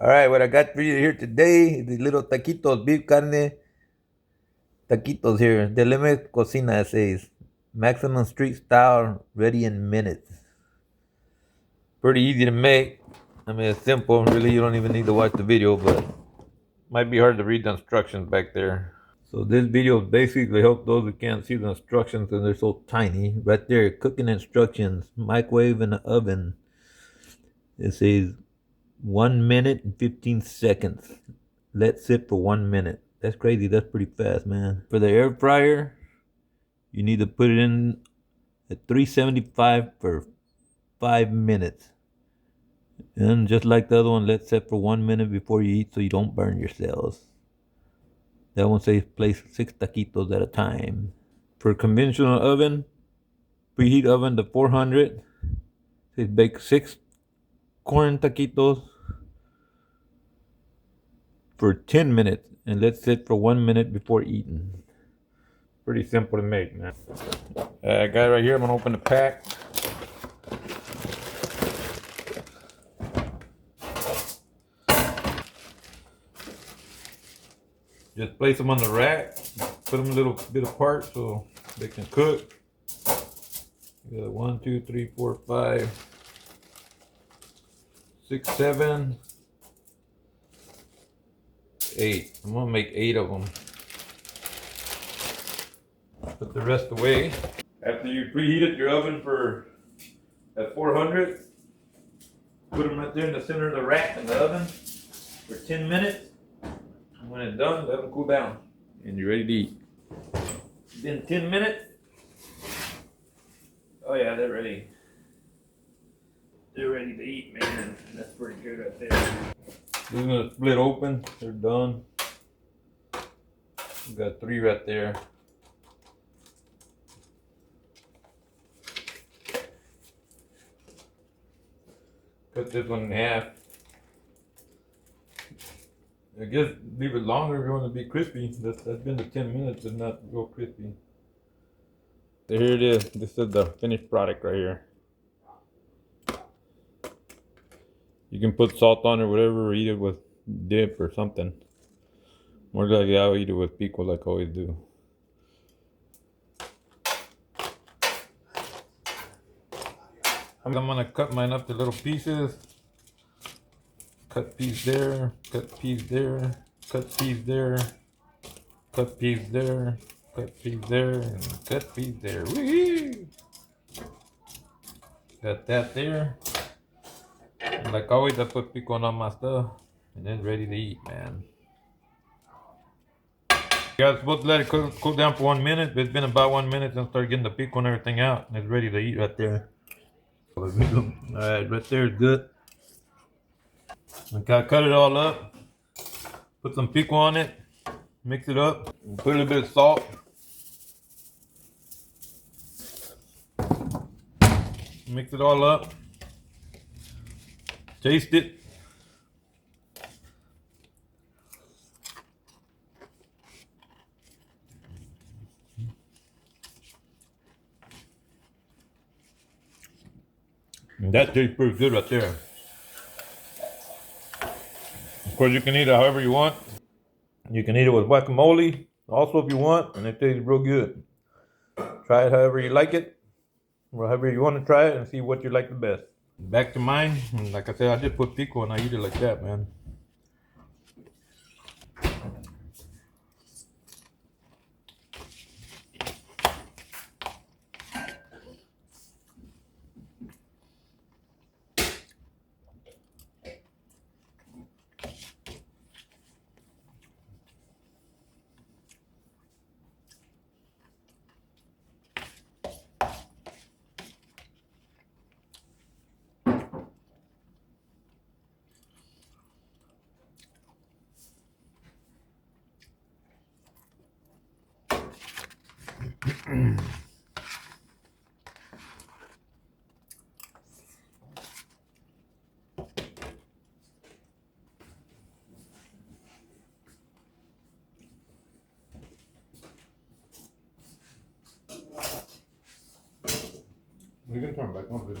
All right, what I got for you here today, the little taquitos, beef carne taquitos here. Delimex Cocina, it says. Maximum street style, ready in minutes. Pretty easy to make. I mean, it's simple. Really, you don't even need to watch the video, but might be hard to read the instructions back there. So this video basically help those who can't see the instructions because they're so tiny. Right there, cooking instructions, microwave in the oven. It says 1 minute and 15 seconds. Let sit for 1 minute. That's crazy. That's pretty fast, man. For the air fryer, you need to put it in at 375 for 5 minutes. And just like the other one, let set for 1 minute before you eat so you don't burn yourselves. That one says place 6 taquitos at a time. For conventional oven, preheat oven to 400. Says bake 6 corn taquitos for 10 minutes and let sit for 1 minute before eating. Pretty simple to make, man. I got it right here. I'm gonna open the pack. Just place them on the rack. Put them a little bit apart so they can cook. You got 1, 2, 3, 4, 5, 6, 7, 8. I'm gonna make 8 of them. Put the rest away. After you preheated your oven at 400, put them right there in the center of the rack in the oven for 10 minutes. And when it's done, let them cool down. And you're ready to eat. Then 10 minutes. Oh yeah, they're ready. They're ready to eat, man. That's pretty good right there. This is gonna split open. They're done. We got 3 right there. Cut this one in half. I guess leave it longer if you want to be crispy. That's been the 10 minutes and not real crispy. So here it is. This is the finished product right here. You can put salt on it or whatever, or eat it with dip or something. More likely I'll eat it with pico like I always do. I'm gonna cut mine up to little pieces. Cut piece there, cut piece there, cut piece there, cut piece there, cut piece there, and cut piece there. Whee! Got that there. And like always, I put pico on my stuff, and then ready to eat, man. You guys supposed to let it cool down for 1 minute, but it's been about 1 minute since I started getting the pico and everything out, and it's ready to eat right there. Alright, right there is good. Okay, I cut it all up, put some pico on it, mix it up, put a little bit of salt. Mix it all up. Taste it. And that tastes pretty good right there. Of course, you can eat it however you want. You can eat it with guacamole also if you want, and it tastes real good. Try it however you like it, or however you want to try it, and see what you like the best. Back to mine, and like I said, I just put pico and I eat it like that, man. You can turn back on, please.